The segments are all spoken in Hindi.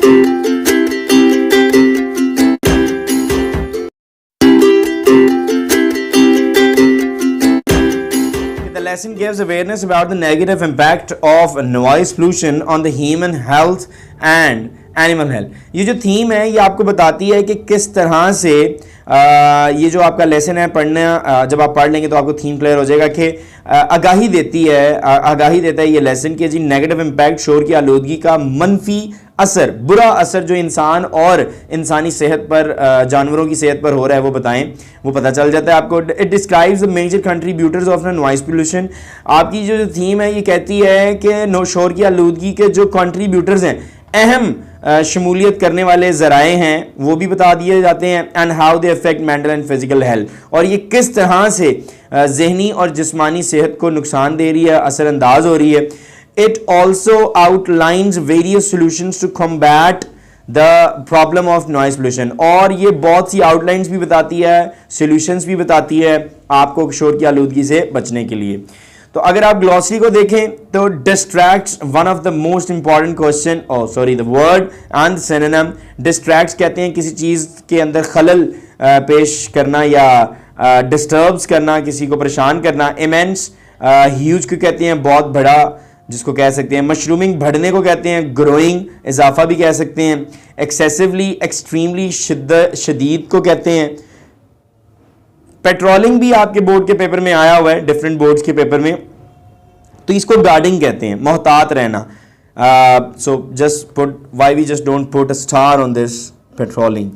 The lesson gives awareness about the negative impact of noise pollution on the human health and animal health. ये जो थीम है ये आपको बताती है कि किस तरह से ये जो आपका लेसन है पढ़ना, जब आप पढ़ लेंगे तो आपको थीम क्लियर हो जाएगा कि आगाही देता है ये लेसन कि जी नेगेटिव इम्पैक्ट शोर की आलूदगी का मनफी असर, बुरा असर जो इंसान और इंसानी सेहत पर, जानवरों की सेहत पर हो रहा है वो बताएं, वो पता चल जाता है आपको। It describes the major contributors of noise pollution. आपकी जो थीम है ये कहती है कि शोर की आलूदगी के जो कंट्रीब्यूटर्स हैं, अहम शमूलियत करने वाले ज़राए हैं, वो भी बता दिए जाते हैं। And how they affect mental and physical health, और ये किस तरह से जहनी और जिस्मानी सेहत को नुकसान दे रही है, असरअंदाज हो रही है। It also outlines various solutions to combat the problem of noise pollution, और ये बहुत सी आउटलाइंस भी बताती है, सोल्यूशंस भी बताती है आपको शोर की आलूदगी से बचने के लिए। तो अगर आप ग्लॉसरी को देखें तो distracts one of the most important question, the word and synonym. Distracts कहते हैं किसी चीज़ के अंदर खलल पेश करना या डिस्टर्ब्स करना, किसी को परेशान करना। इमेंस, ह्यूज को कहते हैं बहुत बड़ा, जिसको कह सकते हैं। मशरूमिंग, बढ़ने को कहते हैं। ग्रोइंग, इजाफा भी कह सकते हैं। एक्सेसिवली, एक्सट्रीमली, शदीद को कहते हैं। पेट्रोलिंग भी आपके बोर्ड के पेपर में आया हुआ है, डिफरेंट बोर्ड्स के पेपर में, तो इसको गार्डिंग कहते हैं, मोहतात रहना। So just put, why we just don't put a star on this patrolling.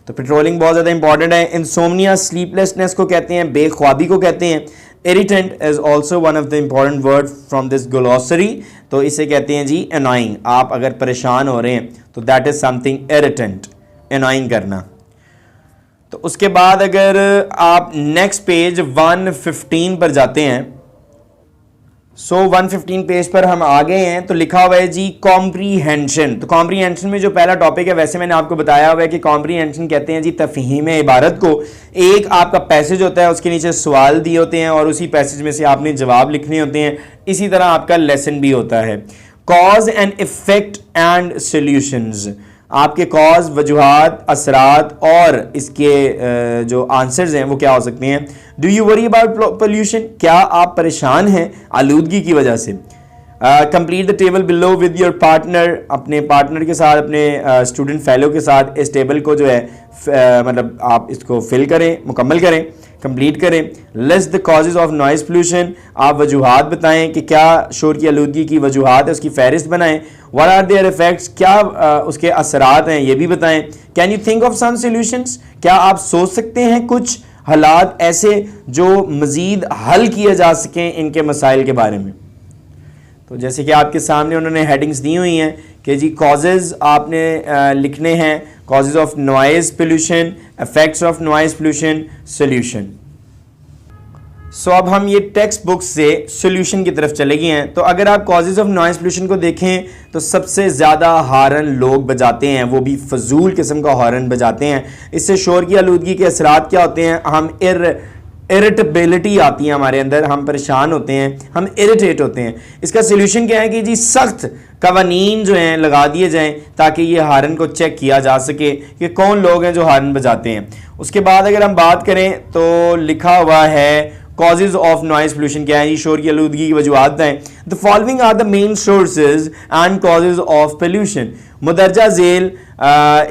तो पेट्रोलिंग बहुत ज़्यादा इंपॉर्टेंट है। इंसोमनिया, स्लीपलेसनेस को कहते हैं, बेख्वाबी को कहते हैं। Irritant is also one of the important word from this glossary, तो इसे कहते हैं जी एनॉइंग। आप अगर परेशान हो रहे हैं तो that is something irritant, annoying करना। तो उसके बाद अगर आप नेक्स्ट पेज 115 पर जाते हैं, 115 पेज पर हम आ गए हैं, तो लिखा हुआ है जी कॉम्प्रीहेंशन। तो कॉम्प्रीहेंशन में जो पहला टॉपिक है, वैसे मैंने आपको बताया हुआ है कि कॉम्प्रीहेंशन कहते हैं जी तफहीम इबारत को। एक आपका पैसेज होता है, उसके नीचे सवाल दिए होते हैं और उसी पैसेज में से आपने जवाब लिखने होते हैं। इसी तरह आपका लेसन भी होता है। Cause and effect and solutions, आपके कॉज, वजूहात, असरात और इसके जो आंसर्स हैं वो क्या हो सकते हैं। Do you worry about pollution, क्या आप परेशान हैं आलूदगी की वजह से। Complete the table below with your partner, अपने पार्टनर के साथ, अपने स्टूडेंट फेलो के साथ इस टेबल को जो है मतलब आप इसको फिल करें, मुकम्मल करें, कंप्लीट करें। List the causes of noise pollution, आप वजूहात बताएं कि क्या शोर की आलूदगी की वजूहात है, उसकी फहरिस्त बनाएं। व्हाट आर देयर इफेक्ट्स, क्या उसके असरात हैं ये भी बताएं। Can you think of some solutions, क्या आप सोच सकते हैं कुछ हालात ऐसे जो मज़ीद हल किए जा सकें इनके मसाइल के बारे में। तो जैसे कि आपके सामने उन्होंने हेडिंग्स दी हुई हैं कि जी कॉजेज़ आपने लिखने हैं, causes of noise pollution, effects of noise pollution, solution. So अब हम ये टेक्स्ट बुक से सोल्यूशन की तरफ चले गए हैं। तो अगर आप कॉजेज़ ऑफ नॉइज़ पोल्यूशन को देखें तो सबसे ज़्यादा हॉर्न लोग बजाते हैं, वो भी फजूल किस्म का हॉर्न बजाते हैं। इससे शोर की आलूदगी के असरात क्या होते हैं, हम इरिटेबिलिटी आती है हमारे अंदर, हम परेशान होते हैं, हम इरिटेट होते हैं। इसका सोल्यूशन क्या है कि जी सख्त कवानीन जो हैं लगा दिए जाएं ताकि ये हारन को चेक किया जा सके कि कौन लोग हैं जो हारन बजाते हैं। उसके बाद अगर हम बात करें तो लिखा हुआ है कॉजेज ऑफ नॉइज पोल्यूशन क्या है, शोर की आलूदगी की वजूहात हैं। The following are the main sources and causes of pollution. मुदरजा झेल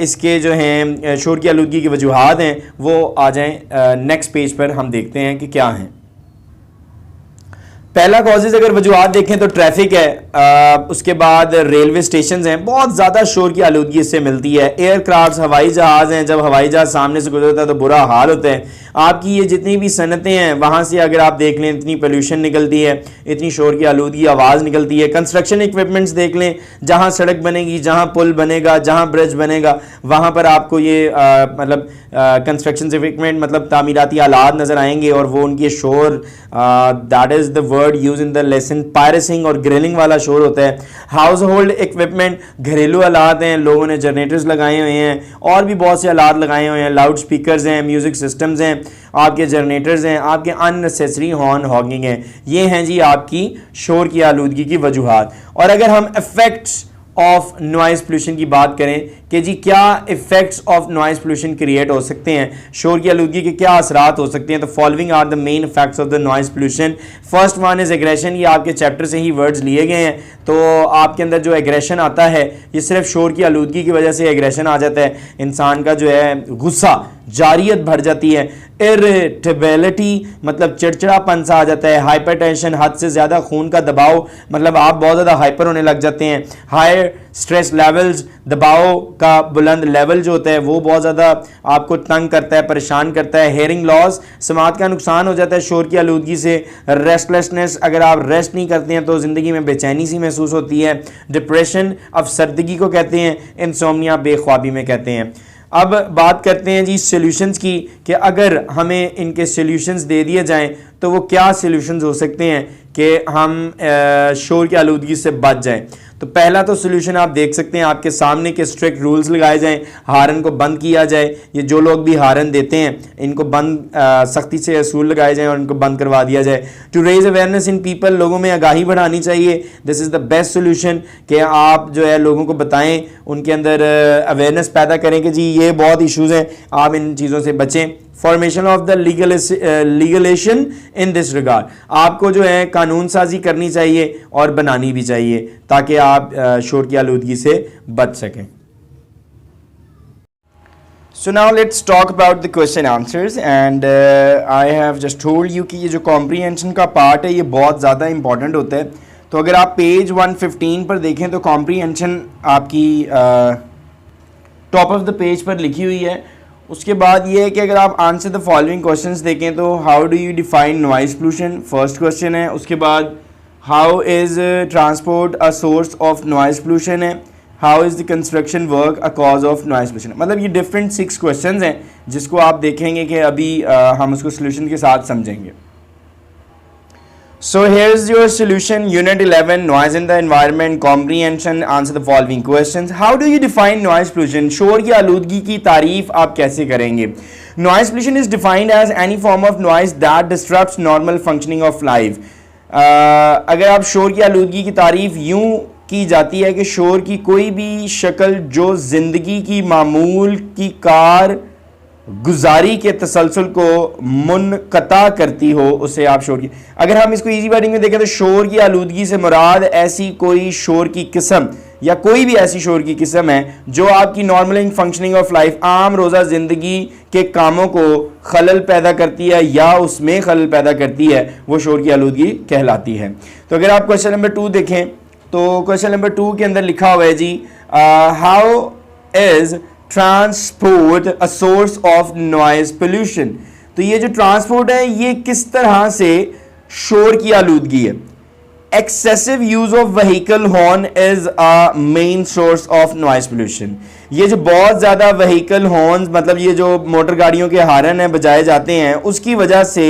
इसके जो हैं शोर की आलूदगी की वजूहात हैं वो आ जाएं नेक्स्ट पेज पर, हम देखते हैं कि क्या हैं। पहला कॉजेज अगर वजूहात देखें तो ट्रैफिक है, उसके बाद रेलवे स्टेशन हैं, बहुत ज़्यादा शोर की आलूदगी इससे मिलती है। एयरक्राफ्ट, हवाई जहाज़ हैं, जब हवाई जहाज़ सामने से गुजरता है तो बुरा हाल होता है। आपकी ये जितनी भी सनतें हैं वहाँ से अगर आप देख लें इतनी पोल्यूशन निकलती है, इतनी शोर की आलूदगी, आवाज़ निकलती है। कंस्ट्रक्शन इक्विपमेंट्स देख लें, जहाँ सड़क बनेगी, जहाँ पुल बनेगा, जहाँ ब्रिज बनेगा, वहाँ पर आपको ये मतलब कंस्ट्रक्शन इक्विपमेंट मतलब तामीराती आलात नज़र आएंगे और वो उनके शोर, that is the word use in the lesson, piercing और ग्रिलिंग वाला शोर होता है। हाउस होल्ड इक्विपमेंट, घरेलू आलात हैं, लोगों ने जनरेटर्स लगाए हुए हैं और भी बहुत से आलात लगाए हुए हैं, लाउड स्पीकर्स हैं, म्यूजिक सिस्टम्स हैं, आपके जनरेटर्स हैं, आपके अननेसेसरी हॉर्न हॉकिंग हैं। ये हैं जी आपकी शोर की आलूदगी की वजूहात। और अगर हम इफेक्ट्स ऑफ नॉइज पोल्यूशन की बात करें कि जी क्या effects of noise pollution create हो सकते हैं, शोर की आलूदगी के क्या असरात हो सकते हैं, तो following are the main effects of the noise pollution. First one is aggression, ये आपके चैप्टर से ही वर्ड्स लिए गए हैं। तो आपके अंदर जो एग्रेशन आता है ये सिर्फ शोर की आलूदगी की वजह से एग्रेशन आ जाता है, इंसान का जो है गुस्सा, जारियत बढ़ जाती है, इरिटेबिलिटी मतलब चिड़चिड़ापन सा आ जाता है, हाइपरटेंशन हद से ज़्यादा खून का दबाव, मतलब आप बहुत ज़्यादा हाइपर होने लग जाते हैं, हायर स्ट्रेस लेवल्स, दबाव का बुलंद लेवल जो होता है वो बहुत ज़्यादा आपको तंग करता है, परेशान करता है, हेयरिंग लॉस, समात का नुकसान हो जाता है शोर की आलूदगी से, रेस्टलेसनेस, अगर आप रेस्ट नहीं करते हैं तो ज़िंदगी में बेचैनी सी महसूस होती है, डिप्रेशन अफसरदगी को कहते हैं, इंसोम्निया बेख्वाबी में कहते हैं। अब बात करते हैं जी सॉल्यूशंस की कि अगर हमें इनके सॉल्यूशंस दे दिए जाएं तो वो क्या सॉल्यूशंस हो सकते हैं कि हम शोर की आलूदगी से बच जाएं। तो पहला तो सॉल्यूशन आप देख सकते हैं आपके सामने के स्ट्रिक्ट रूल्स लगाए जाएं, हारन को बंद किया जाए, ये जो लोग भी हारन देते हैं इनको बंद सख्ती से असूल लगाए जाएं और इनको बंद करवा दिया जाए। To raise awareness in people, लोगों में आगाही बढ़ानी चाहिए, this is the best solution कि आप जो है लोगों को बताएं, उनके अंदर अवेयरनेस पैदा करें कि जी ये बहुत इशूज़ हैं, आप इन चीज़ों से बचें। Formation of the legislation in this regard, आपको जो है कानून साजी करनी चाहिए और बनानी भी चाहिए ताकि आप शोर की आलूदगी से बच सकें। So now let's talk about the question answers and I have just told you कि ये जो comprehension का पार्ट है ये बहुत ज़्यादा important होता है। तो अगर आप पेज 115 पर देखें तो comprehension आपकी टॉप ऑफ द पेज पर लिखी हुई है। उसके बाद ये है कि अगर आप आंसर द फॉलोइंग क्वेश्चंस देखें तो how do you define noise pollution, first question है। उसके बाद how is transport a source of noise pollution है, how is the construction work a cause of noise pollution. मतलब ये डिफरेंट 6 क्वेश्चंस हैं जिसको आप देखेंगे कि अभी हम उसको सोल्यूशन के साथ समझेंगे। So here's your solution, Unit 11, Noise in the Environment, Comprehension, answer the following questions. How do you define noise pollution? शोर की आलूदगी की तारीफ आप कैसे करेंगे? Noise pollution is defined as any form of noise that disrupts normal functioning of life. अगर आप शोर की आलूदगी की तारीफ यूं की जाती है कि शोर की कोई भी शक्ल जो ज़िंदगी की मामूल की कार गुजारी के तसलसल को मुनक़ता करती हो उसे आप शोर की, अगर हम इसको इजी वर्डिंग में देखें तो शोर की आलूदगी से मुराद ऐसी कोई शोर की किस्म या कोई भी ऐसी शोर की किस्म है जो आपकी नॉर्मल फंक्शनिंग ऑफ लाइफ, आम रोज़ा ज़िंदगी के कामों को खलल पैदा करती है या उसमें खलल पैदा करती है, वो शोर की आलूदगी कहलाती है। तो अगर आप क्वेश्चन नंबर 2 देखें तो क्वेश्चन नंबर 2 के अंदर लिखा हुआ है जी how is transport a source of noise pollution. तो ये जो ट्रांसपोर्ट है ये किस तरह से शोर की आलूदगी है। Excessive use of vehicle horn is a main source of noise pollution. ये जो बहुत ज़्यादा व्हीकल हॉर्न मतलब ये जो मोटर गाड़ियों के हारन है बजाए जाते हैं उसकी वजह से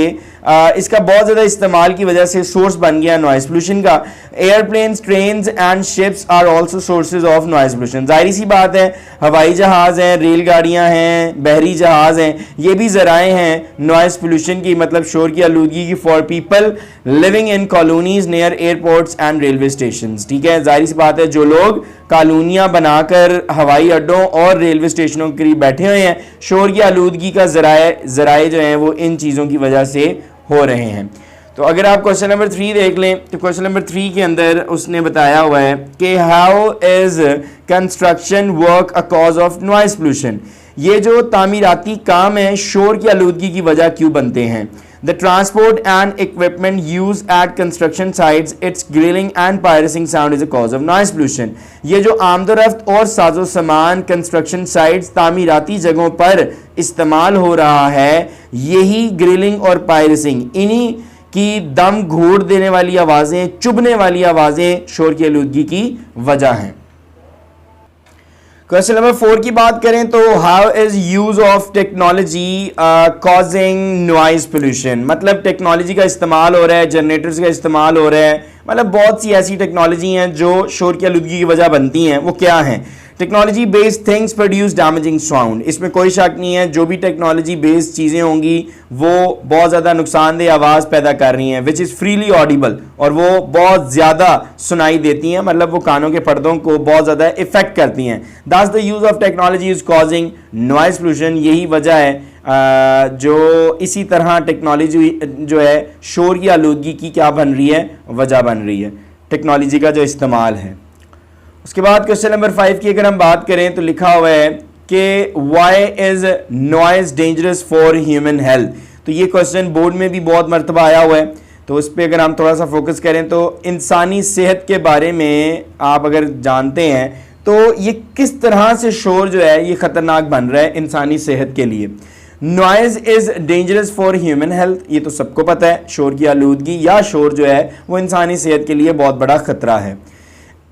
इसका बहुत ज़्यादा इस्तेमाल की वजह से सोर्स बन गया नॉइज पोल्यूशन का। Airplanes, trains and ships are also sources of noise pollution. जाहिर सी बात है हवाई जहाज़ हैं, रेलगाड़ियाँ हैं, बहरी जहाज़ हैं, ये भी ज़राए हैं नॉइज पोल्यूशन की मतलब शोर की आलूदगी की for people living in colonies near airports and railway station. ठीक है, जाहिर सी बात है जो लोग कॉलोनियाँ बनाकर हवाई अड्डों और रेलवे स्टेशनों के करीब बैठे हुए हैं, शोर की आलूदगी का ज़राए जो हैं वो इन चीज़ों की वजह से हो रहे हैं। तो अगर आप क्वेश्चन नंबर 3 देख लें तो क्वेश्चन नंबर 3 के अंदर उसने बताया हुआ है कि how is construction work a cause of noise pollution. ये जो तामीराती काम है शोर की आलूदगी की वजह क्यों बनते हैं। The transport and equipment used at construction sites, its grilling and pirating sound is a cause of noise pollution. ये जो आमदोरफ्त और साजो सामान कंस्ट्रक्शन साइट्स तामीराती जगहों पर इस्तेमाल हो रहा है, यही ग्रिलिंग और पायरेसिंग, इन्हीं की दम घोट देने वाली आवाज़ें, चुभने वाली आवाज़ें शोर की आलूदगी की वजह हैं। क्वेश्चन नंबर 4 की बात करें तो how is use of technology causing noise pollution. मतलब टेक्नोलॉजी का इस्तेमाल हो रहा है, जनरेटर्स का इस्तेमाल हो रहा है, मतलब बहुत सी ऐसी टेक्नोलॉजी हैं जो शोर की आलूदगी की वजह बनती हैं, वो क्या हैं। Technology based things produce damaging sound, इसमें कोई शक नहीं है, जो भी टेक्नोलॉजी बेस्ड चीज़ें होंगी वो बहुत ज़्यादा नुकसानदेह आवाज़ पैदा कर रही हैं, विच इज़ फ्रीली ऑडिबल, और वो बहुत ज़्यादा सुनाई देती हैं, मतलब वो कानों के पर्दों को बहुत ज़्यादा इफेक्ट करती हैं। That's the use of technology is causing noise pollution, यही वजह है जो इसी तरह टेक्नोलॉजी जो है शोर की आलूदगी की क्या बन रही है, वजह बन रही है टेक्नोलॉजी का जो इस्तेमाल है। उसके बाद क्वेश्चन नंबर 5 की अगर हम बात करें तो लिखा हुआ है कि why is noise dangerous for human health. तो ये क्वेश्चन बोर्ड में भी बहुत मरतबा आया हुआ है, तो उस पर अगर हम थोड़ा सा फोकस करें तो इंसानी सेहत के बारे में आप अगर जानते हैं तो ये किस तरह से शोर जो है ये खतरनाक बन रहा है इंसानी सेहत के लिए। Noise is dangerous for human health, ये तो सबको पता है, शोर की आलूदगी या शोर जो है वो इंसानी सेहत के लिए बहुत बड़ा खतरा है।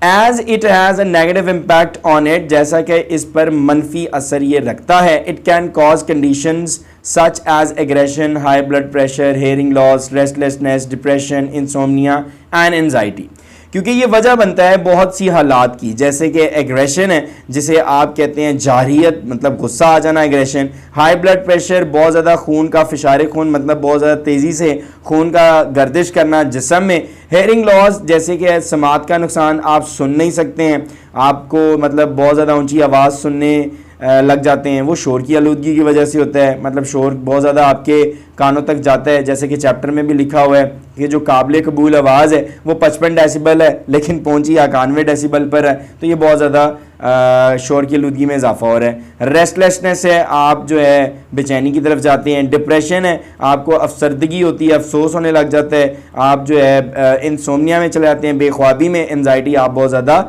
As it has a negative impact on it, जैसा कि इस पर मनफी असर ये रखता है। It can cause conditions such as aggression, high blood pressure, hearing loss, restlessness, depression, insomnia and anxiety, क्योंकि ये वजह बनता है बहुत सी हालात की, जैसे कि एग्रेशन है जिसे आप कहते हैं जारहियत, मतलब गुस्सा आ जाना एग्रेशन। हाई ब्लड प्रेशर, बहुत ज़्यादा खून का फिशार खून, मतलब बहुत ज़्यादा तेज़ी से खून का गर्दिश करना जिस्म में। हेयरिंग लॉस, जैसे कि समात का नुकसान, आप सुन नहीं सकते हैं, आपको मतलब बहुत ज़्यादा ऊंची आवाज़ सुनने लग जाते हैं, वो शोर की आलूदगी की वजह से होता है, मतलब शोर बहुत ज़्यादा आपके कानों तक जाता है। जैसे कि चैप्टर में भी लिखा हुआ है कि जो काबिल कबूल आवाज़ है वो 55 डेसिबल है लेकिन पहुंची 91 डेसिबल पर है, तो ये बहुत ज़्यादा शोर की आलूदगी में इजाफा हो रहा है। रेस्टलेसनेस है, आप जो है बेचैनी की तरफ जाते हैं। डिप्रेशन है, आपको अफसरदगी होती है, अफसोस होने लग जाता है, आप जो है इंसोम्निया में चले जाते हैं, बेख्वाबी में। एंजाइटी, आप बहुत ज़्यादा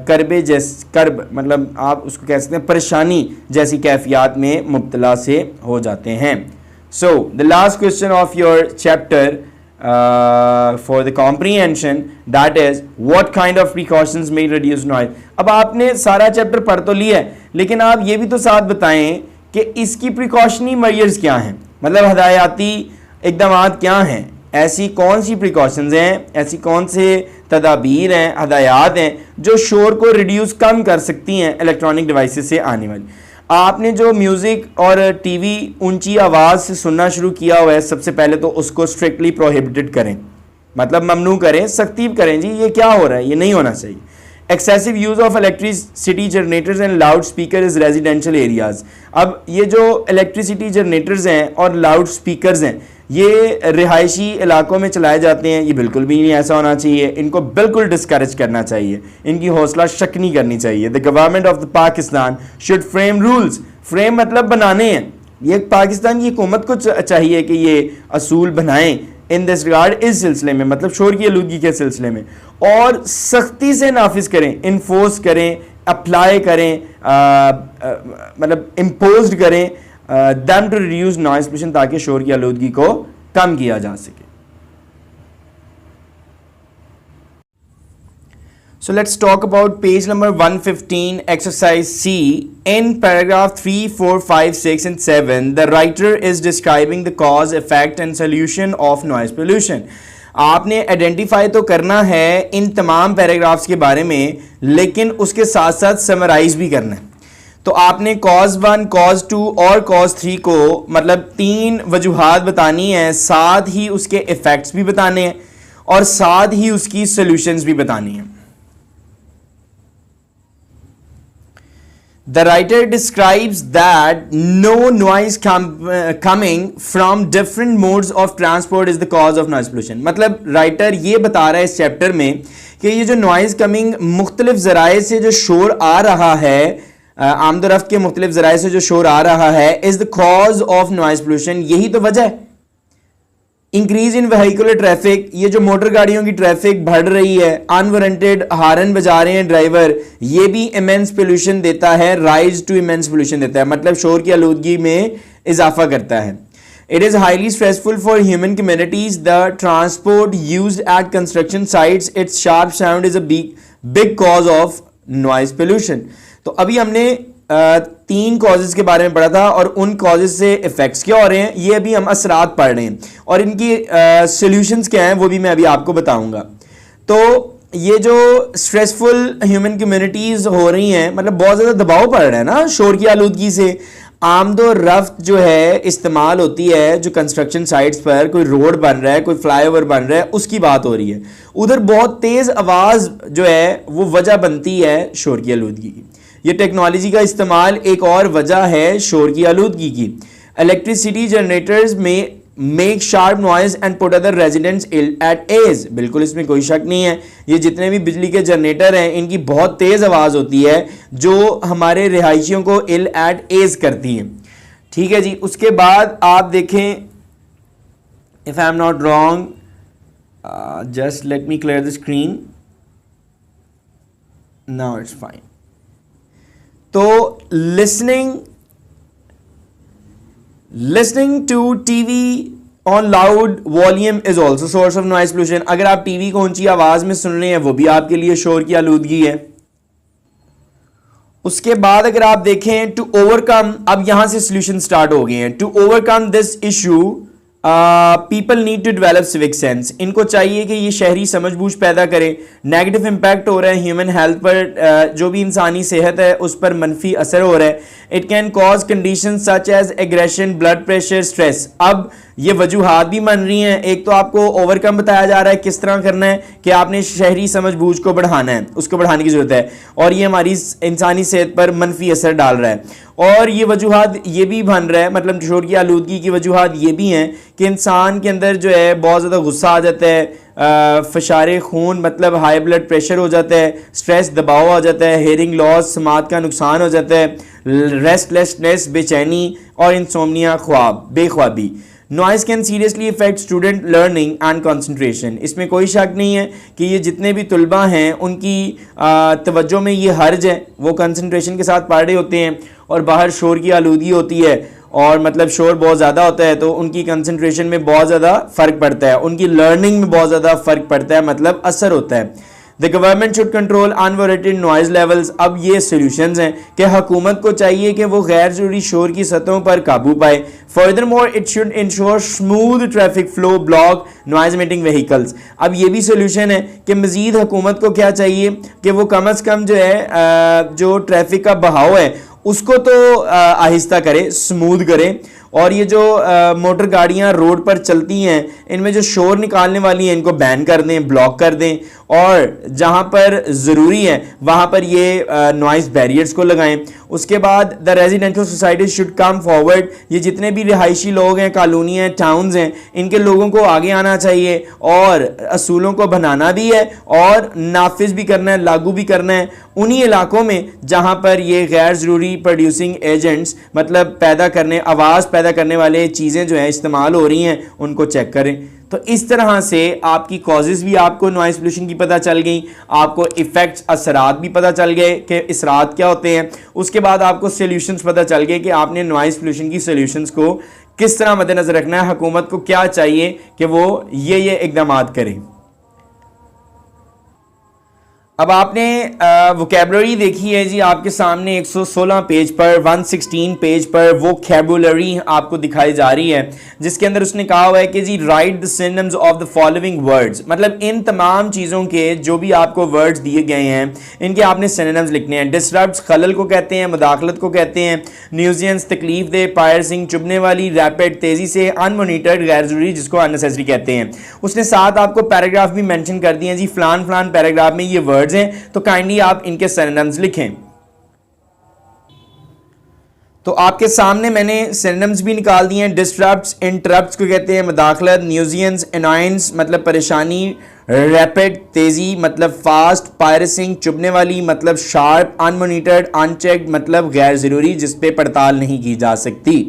कर्ब मतलब आप उसको कह सकते हैं परेशानी जैसी कैफियत में मुब्तला से हो जाते हैं। So the last question of your chapter for the comprehension, that is what kind of precautions may reduce noise. अब आपने सारा चैप्टर पढ़ तो लिया है, लेकिन आप ये भी तो साथ बताएं कि इसकी प्रिकॉशनरी मेजर्स क्या हैं, मतलब हदायती इक़दामात क्या हैं, ऐसी कौन सी प्रिकॉशंस हैं, ऐसी कौन से तदाबीर हैं, हदायत हैं जो शोर को रिड्यूस कम कर सकती हैं इलेक्ट्रॉनिक डिवाइसेस से आने वाली। आपने जो म्यूज़िक और टीवी ऊंची आवाज़ से सुनना शुरू किया हुआ है, सबसे पहले तो उसको स्ट्रिक्टली प्रोहिबिटेड करें, मतलब ममनू करें, सख्ती करें, जी ये क्या हो रहा है, ये नहीं होना चाहिए। Excessive use of electricity generators and loud speaker is residential areas. अब ये जो इलेक्ट्रिसिटी जनरेटर्स हैं और लाउड स्पीकर्स हैं ये रिहायशी इलाकों में चलाए जाते हैं, ये बिल्कुल भी नहीं ऐसा होना चाहिए, इनको बिल्कुल डिस्करेज करना चाहिए, इनकी हौसला शक्नी करनी चाहिए। The government of the Pakistan should frame rules, frame मतलब बनाने हैं, ये पाकिस्तान की हुकूमत को चाहिए कि ये असूल बनाएं इन दिस रिगार्ड, इस सिलसिले में, मतलब शोर की आलूदगी के सिलसिले में, और सख्ती से नाफिज करें, इन्फोर्स करें, अप्लाई करें, मतलब इम्पोज करें them to reduce noise pollution, ताकि शोर की आलूदगी को कम किया जा सके। So let's talk about page number 115, exercise C. In paragraph 3, 4, 5, 6 and 7, the writer is describing the cause, effect and solution of noise pollution. आपने आइडेंटिफाई तो करना है इन तमाम पैराग्राफ्स के बारे में, लेकिन उसके साथ साथ समराइज भी करना है। तो आपने कॉज 1, कॉज 2 और कॉज 3 को मतलब 3 वजूहात बतानी है, साथ ही उसके इफेक्ट्स भी बताने हैं और साथ ही उसकी सॉल्यूशंस भी बतानी है। The writer describes that no noise coming from different modes of transport is the cause of noise pollution। मतलब राइटर ये बता रहा है इस चैप्टर में कि ये जो नॉइज कमिंग मुख्तलिफ ज़राए से जो शोर आ रहा है, आमदोरफ्त के मुख्तलिफ ज़राए से जो शोर आ रहा है, is the cause of noise pollution, यही तो वजह है। इंक्रीज इन व्हीकुलर ट्रैफिक, ये जो मोटर गाड़ियों की ट्रैफिक बढ़ रही है, अनवारंटेड हार्न बजा रहे हैं ड्राइवर, ये भी इमेंस पोल्यूशन देता है, राइज टू इमेंस पोल्यूशन देता है, मतलब शोर की आलूदगी में इजाफा करता है। It is highly stressful for human communities, the transport used eight construction sites, it's sharp sound is a big cause of noise pollution. तो अभी हमने 3 कॉजेज के बारे में पढ़ा था और उन कॉजेज से इफेक्ट्स क्या हो रहे हैं, ये अभी हम असरात पढ़ रहे हैं और इनकी सॉल्यूशंस क्या हैं वो भी मैं अभी आपको बताऊंगा। तो ये जो स्ट्रेसफुल ह्यूमन कम्युनिटीज़ हो रही हैं, मतलब बहुत ज़्यादा दबाव पड़ रहा है ना शोर की आलूदगी से। आमदो रफ्त जो है इस्तेमाल होती है, जो कंस्ट्रक्शन साइट्स पर कोई रोड बन रहा है, कोई फ्लाईओवर बन रहा है, उसकी बात हो रही है। उधर बहुत तेज़ आवाज़ जो है वो वजह बनती है शोर की आलूदगी की। ये टेक्नोलॉजी का इस्तेमाल एक और वजह है शोर की आलूदगी की। इलेक्ट्रिसिटी जनरेटर्स में make sharp noise and put other residents ill at ease, बिल्कुल इसमें कोई शक नहीं है। ये जितने भी बिजली के जनरेटर हैं इनकी बहुत तेज़ आवाज़ होती है जो हमारे रिहायशियों को इल एट एज करती हैं। ठीक है जी। उसके बाद आप देखें, if I am not wrong, just let me clear the screen, now it's fine. तो listening to TV on loud volume is also source of noise pollution। अगर आप टीवी को ऊंची आवाज में सुन रहे हैं वो भी आपके लिए शोर की आलूदगी है। उसके बाद अगर आप देखें टू ओवरकम, अब यहां से सॉल्यूशन स्टार्ट हो गए हैं। To overcome this issue people need to develop civic sense. इनको चाहिए कि ये शहरी समझबूझ पैदा करें। नेगेटिव इंपैक्ट हो रहा है ह्यूमन हेल्थ पर, जो भी इंसानी सेहत है उस पर मनफी असर हो रहा है। It can cause condition such as aggression, blood pressure, stress. अब ये वजूहात भी बन रही हैं। एक तो आपको ओवरकम बताया जा रहा है किस तरह करना है कि आपने शहरी समझबूझ को बढ़ाना है, उसको बढ़ाने की जरूरत है, और ये हमारी इंसानी सेहत पर मनफी असर डाल रहा है। और ये वजूहात ये भी बन रहा है, मतलब शोर की आलूदगी की वजूहात ये भी हैं कि इंसान के अंदर जो है बहुत ज़्यादा गुस्सा आ जाता है, फशारे खून मतलब हाई ब्लड प्रेशर हो जाता है, स्ट्रेस दबाव आ जाता है, हेयरिंग लॉस, समात का नुकसान हो जाता है, रेस्टलेसनेस बेचैनी और इंसोम्निया, ख्वाब बेख्वाबी। Noise can seriously affect student learning and concentration. इसमें कोई शक नहीं है कि ये जितने भी तुलबा हैं उनकी तवज्जो में ये हर्ज है, वो कंसंट्रेशन के साथ पढ़ रहे होते हैं और बाहर शोर की आलूदगी होती है और मतलब शोर बहुत ज़्यादा होता है तो उनकी कंसंट्रेशन में बहुत ज़्यादा फ़र्क पड़ता है, उनकी लर्निंग में बहुत ज़्यादा फ़र्क पड़ता है, मतलब असर होता है। The government should control unwanted noise levels. अब ये सोल्यूशंस हैं कि हुकूमत को चाहिए कि वो गैर जरूरी शोर की सतहों पर काबू पाए। Furthermore it should ensure smooth traffic flow, block noise emitting vehicles. अब ये भी सोल्यूशन है कि मजीद हुकूमत को क्या चाहिए कि वो कम अज़ कम जो है जो ट्रैफिक का बहाव है उसको तो आहिस्ता करे, स्मूथ करे। और ये जो मोटर गाड़ियां रोड पर चलती हैं इनमें जो शोर निकालने वाली हैं इनको बैन कर दें, ब्लॉक कर दें, और जहां पर ज़रूरी है वहां पर ये नॉइस बैरियर्स को लगाएं। उसके बाद the residential society should come forward. ये जितने भी रिहायशी लोग हैं, कॉलोनी हैं, टाउन्स हैं, इनके लोगों को आगे आना चाहिए और असूलों को बनाना भी है और नाफिज भी करना है, लागू भी करना है उन्हीं इलाकों में जहां पर ये गैर ज़रूरी प्रोड्यूसिंग एजेंट्स मतलब आवाज़ पैदा करने वाले चीज़ें जो हैं इस्तेमाल हो रही हैं उनको चेक करें। तो इस तरह से आपकी कॉजेज़ भी आपको नॉइस पोल्यूशन की पता चल गई, आपको इफ़ेक्ट्स असरात भी पता चल गए कि असरात क्या होते हैं। उसके बाद आपको सोल्यूशंस पता चल गए कि आपने नॉइस पोल्यूशन की सोल्यूशंस को किस तरह मद्देनजर रखना है, हुकूमत को क्या चाहिए कि वो ये इकदाम करें। अब आपने वोकैबुलरी देखी है जी आपके सामने 116 पेज पर, 116 पेज पर वोकैबुलरी आपको दिखाई जा रही है जिसके अंदर उसने कहा हुआ है कि जी write the synonyms of the following words. मतलब इन तमाम चीज़ों के जो भी आपको वर्ड्स दिए गए हैं इनके आपने सिनोनिम्स लिखने हैं। डिसरप्ट खलल को कहते हैं, मुदाखलत को कहते हैं, न्यूजेंस तकलीफ दे, पायरसिंग चुभने वाली, रैपिड तेज़ी से, अनमोनिटर्ड गैर जरूरी जिसको अननेसेसरी कहते हैं। उसने साथ आपको पैराग्राफ भी मेंशन कर दिए हैं जी, फलान फलान पैराग्राफ में ये वर्ड हैं तो काइंडली आप इनके सिनोनिम्स लिखें। तो आपके सामने मैंने सिनोनिम्स भी निकाल दिए हैं। डिस्टरप्ट्स, इंटरप्ट्स को कहते हैं मुदाखलत, न्यूजेंस अनॉयंस मतलब परेशानी, रैपिड तेजी मतलब फास्ट, पायरसिंग चुभने वाली मतलब शार्प, अनमॉनिटर्ड अनचेक्ड मतलब गैर जरूरी जिस पे पड़ताल नहीं की जा सकती।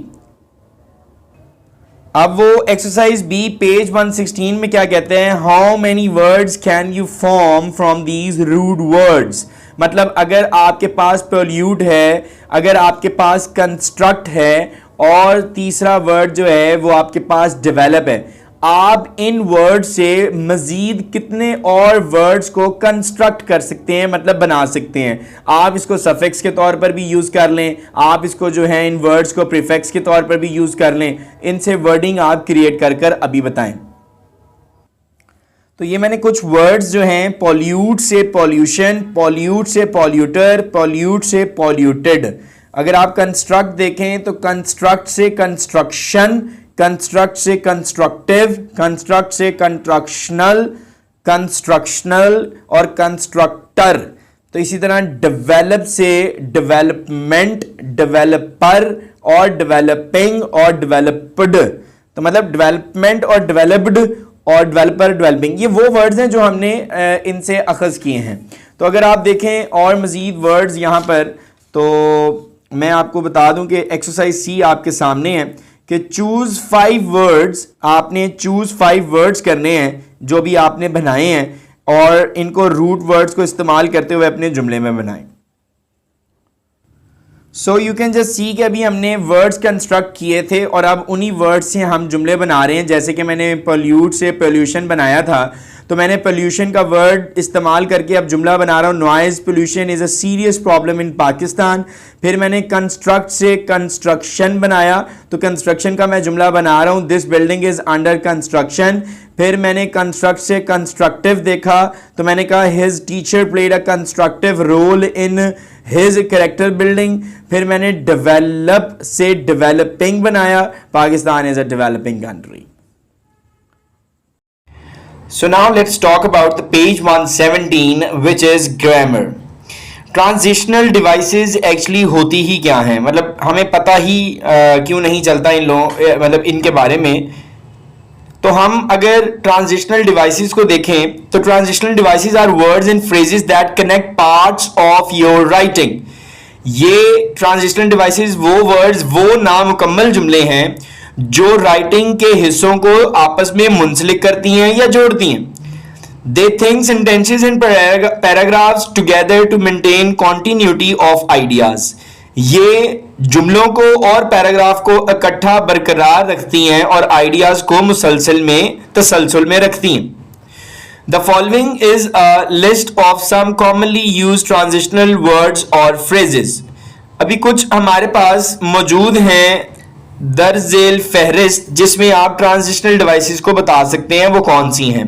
अब वो एक्सरसाइज बी पेज 116 में क्या कहते हैं, how many words can you form from these root words. मतलब अगर आपके पास पोल्यूट है, अगर आपके पास कंस्ट्रक्ट है और तीसरा वर्ड जो है वो आपके पास डेवलप है, आप इन वर्ड से मजीद कितने और वर्ड्स को कंस्ट्रक्ट कर सकते हैं, मतलब बना सकते हैं। आप इसको सफिक्स के तौर पर भी यूज़ कर लें, आप इसको जो है इन वर्ड्स को प्रीफिक्स के तौर पर भी यूज़ कर लें, इनसे वर्डिंग आप क्रिएट कर कर अभी बताएं। तो ये मैंने कुछ वर्ड्स जो हैं, पॉल्यूट से पॉल्यूशन, पॉल्यूट से पॉल्यूटर, पॉल्यूट से पॉल्यूटेड। अगर आप कंस्ट्रक्ट देखें तो कंस्ट्रक्ट से कंस्ट्रक्शन, कंस्ट्रक्ट से कंस्ट्रक्टिव, कंस्ट्रक्ट से कंस्ट्रक्शनल, कंस्ट्रक्शनल और कंस्ट्रक्टर। तो इसी तरह डेवलप से डेवलपमेंट, डेवलपर और डेवलपिंग और डेवलप्ड। तो मतलब डेवलपमेंट और डेवलप्ड और डेवलपर, डेवलपिंग, ये वो वर्ड्स हैं जो हमने इनसे अखज़ किए हैं। तो अगर आप देखें और मज़ीद वर्ड्स यहाँ पर, तो मैं आपको बता दूं कि एक्सरसाइज सी आपके सामने है कि चूज़ 5 वर्ड्स, आपने चूज़ 5 वर्ड्स करने हैं जो भी आपने बनाए हैं और इनको रूट वर्ड्स को इस्तेमाल करते हुए अपने जुमले में बनाएं। So you can just see कि अभी हमने वर्ड्स कंस्ट्रक्ट किए थे और अब उन्हीं वर्ड्स से हम जुमले बना रहे हैं। जैसे कि मैंने पोल्यूट से पोल्यूशन बनाया था, तो मैंने पोल्यूशन का वर्ड इस्तेमाल करके अब जुमला बना रहा हूँ, noise pollution is a serious problem in Pakistan. फिर मैंने कंस्ट्रक्ट से कंस्ट्रक्शन बनाया, तो कंस्ट्रक्शन का मैं जुमला बना रहा हूँ, this building is under construction. फिर मैंने कंस्ट्रक्ट से कंस्ट्रक्टिव देखा, तो मैंने कहा his teacher played a constructive role in his character building. फिर मैंने डेवलप से डेवलपिंग बनाया, Pakistan is a developing country. So now let's talk about the page 117 which is grammar. Transitional devices actually होती ही क्या हैं, मतलब हमें पता ही क्यों नहीं चलता इन लोगों, मतलब इनके बारे में। तो हम अगर ट्रांजिशनल डिवाइसेस को देखें तो transitional devices are words and phrases that connect parts of your writing. ये ट्रांजिशनल डिवाइसेस वो वर्ड्स, वो नामुकम्मल जुमले हैं जो राइटिंग के हिस्सों को आपस में मुंसलिक करती हैं या जोड़ती हैं। They think sentences and paragraphs together to maintain continuity of ideas. ये जुमलों को और पैराग्राफ को इकट्ठा बरकरार रखती हैं और आइडियाज को तसलसल में रखती हैं। The following is a list of some commonly used transitional words और फ्रेजेस। अभी कुछ हमारे पास मौजूद हैं दर्जेल फहरिस्त, जिसमें आप ट्रांजिशनल डिवाइसेस को बता सकते हैं वो कौन सी हैं।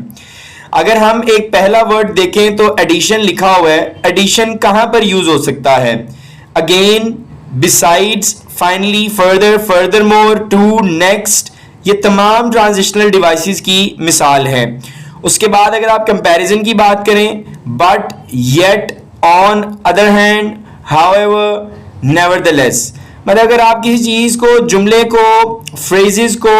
अगर हम एक पहला वर्ड देखें तो एडिशन लिखा हुआ है। एडिशन कहां पर यूज हो सकता है? Again, besides, finally, further, furthermore, too, next, ये तमाम ट्रांजिशनल डिवाइसेस की मिसाल है। उसके बाद अगर आप कंपैरिजन की बात करें, but, yet, on, other hand, however, nevertheless, मतलब अगर आप किसी चीज को, जुमले को, फ्रेजेस को,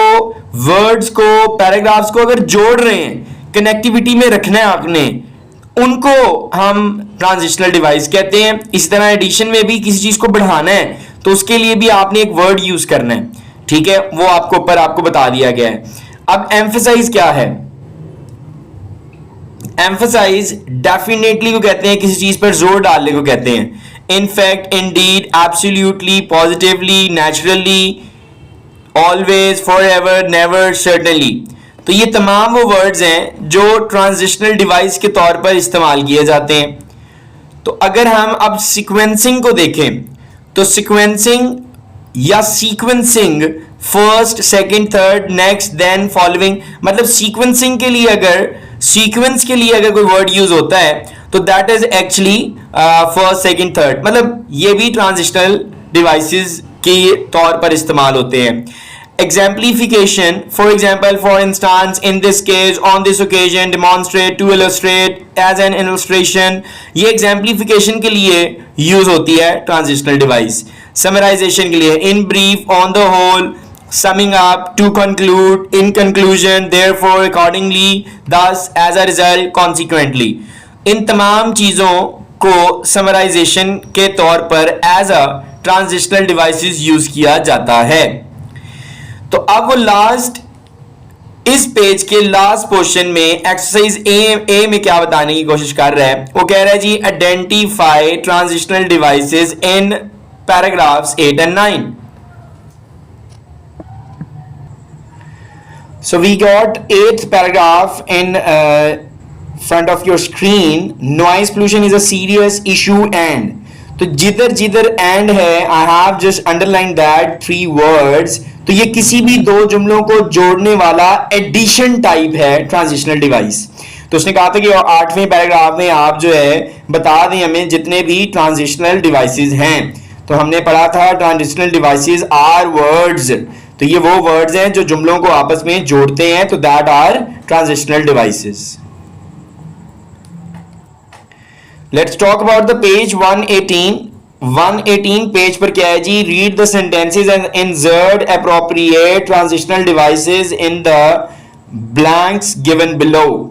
वर्ड्स को, पैराग्राफ्स को अगर जोड़ रहे हैं, कनेक्टिविटी में रखना है आपने, उनको हम ट्रांजिशनल डिवाइस कहते हैं। इस तरह एडिशन में भी किसी चीज को बढ़ाना है तो उसके लिए भी आपने एक वर्ड यूज करना है, ठीक है, वो आपको बता दिया गया है। अब एम्फसाइज क्या है? एम्फसाइज डेफिनेटली को कहते हैं, किसी चीज पर जोर डालने को कहते हैं। In fact, indeed, absolutely, positively, naturally, always, forever, never, certainly. तो ये तमाम वो वर्ड्स हैं जो ट्रांजिशनल डिवाइस के तौर पर इस्तेमाल किए जाते हैं। तो अगर हम अब सीक्वेंसिंग को देखें तो सीक्वेंसिंग या sequencing, first, second, third, next, then, following, मतलब सीक्वेंसिंग के लिए अगर कोई वर्ड यूज होता है तो that is actually first, second, third, मतलब ये भी ट्रांजिशनल डिवाइसेस के तौर पर इस्तेमाल होते हैं। Exemplification, for example, for instance, in this case, on this occasion, demonstrate, to illustrate, as an illustration, ये एग्जाम्पलिफिकेशन के लिए यूज होती है ट्रांजिशनल डिवाइस। समराइजेशन के लिए, in brief, on the whole, summing up, to conclude, in conclusion, therefore, accordingly, thus, as a result, consequently, इन तमाम चीजों को समराइजेशन के तौर पर as a transitional devices use किया जाता है। तो अब वो लास्ट, इस पेज के लास्ट पोर्शन में एक्सरसाइज ए में क्या बताने की कोशिश कर रहा है, वो कह रहा है जी identify transitional devices in paragraphs 8 and 9। So we got 8th paragraph in front of your screen. Noise pollution is a serious issue and, तो जिधर and है, I have just underlined that 3 words। तो ये किसी भी दो जुमलों को जोड़ने वाला एडिशन टाइप है ट्रांजिशनल डिवाइस। तो उसने कहा था कि 8वें पैराग्राफ में आप जो है बता दें हमें जितने भी ट्रांजिशनल डिवाइसेस हैं। तो हमने पढ़ा था ट्रांजिशनल डिवाइसेस आर वर्ड्स, तो ये वो वर्ड्स हैं जो जुमलों को आपस में जोड़ते हैं, तो that are transitional devices. Let's talk about the page 118 page पर क्या है जी, read the sentences and insert appropriate transitional devices in the blanks given below.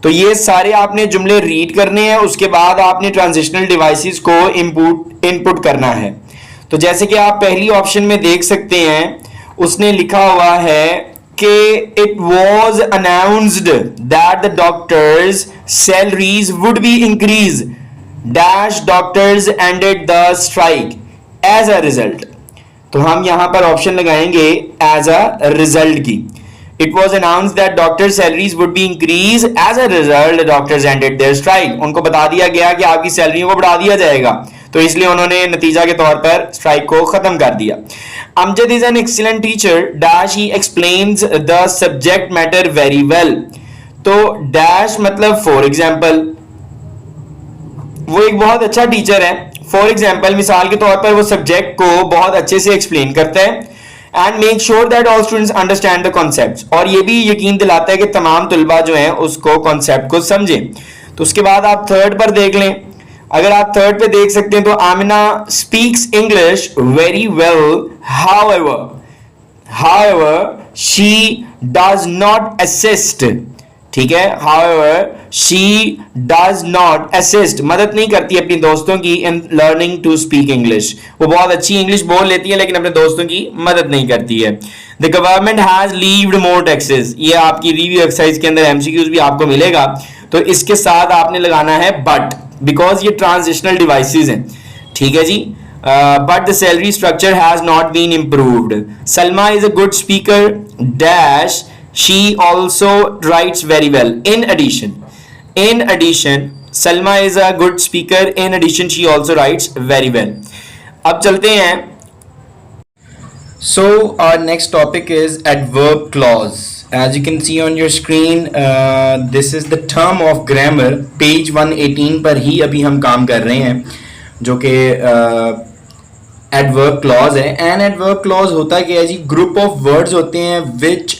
तो ये सारे आपने जुमले रीड करने हैं, उसके बाद आपने ट्रांजिशनल डिवाइसेस को इनपुट करना है। तो जैसे कि आप पहली ऑप्शन में देख सकते हैं, उसने लिखा हुआ है कि it was announced that the doctors salaries would be increase dash doctors ended the strike as a result. तो हम यहां पर ऑप्शन लगाएंगे एज अ रिजल्ट की। It was announced that doctors' salaries would be increased as a result. The doctors ended their strike. उनको बता दिया गया कि आपकी सैलरियों को बढ़ा दिया जाएगा, तो इसलिए उन्होंने नतीजा के तौर पर स्ट्राइक को खत्म कर दिया। Amjad is an excellent teacher. Dash he explains the subject matter very well. तो dash मतलब for example, वो एक बहुत अच्छा टीचर है। For example, मिसाल के तौर पर वो सब्जेक्ट को बहुत अच्छे से एक्सप्लेन करता है and make sure that all students understand the concepts, और ये भी यकीन दिलाता है कि तमाम तुलबा जो हैं उसको कॉन्सेप्ट को समझें। तो उसके बाद आप थर्ड पर देख लें, अगर आप थर्ड पे देख सकते हैं तो Amina speaks English very well, however she does not assist, ठीक है, however she does not assist, मदद नहीं करती अपनी दोस्तों की in learning to speak English. वो बहुत अच्छी इंग्लिश बोल लेती है लेकिन अपने दोस्तों की मदद नहीं करती है। The government has levied more taxes, ये आपकी रिव्यू एक्सरसाइज के अंदर एमसीक्यूज भी आपको मिलेगा। तो इसके साथ आपने लगाना है बट, बिकॉज ये ट्रांजिशनल डिवाइसेस हैं, ठीक है जी। But the salary structure has not been improved. Salma is a good speaker dash she also writes very well. In addition Salma is a good speaker. In addition she also writes very well. अब चलते हैं। So our next topic is adverb clause. As you can see on your screen, this is the term of grammar. Page 118 पर ही अभी हम काम कर रहे हैं, जो कि adverb clause है। An adverb clause होता क्या है जी, group of words होते हैं which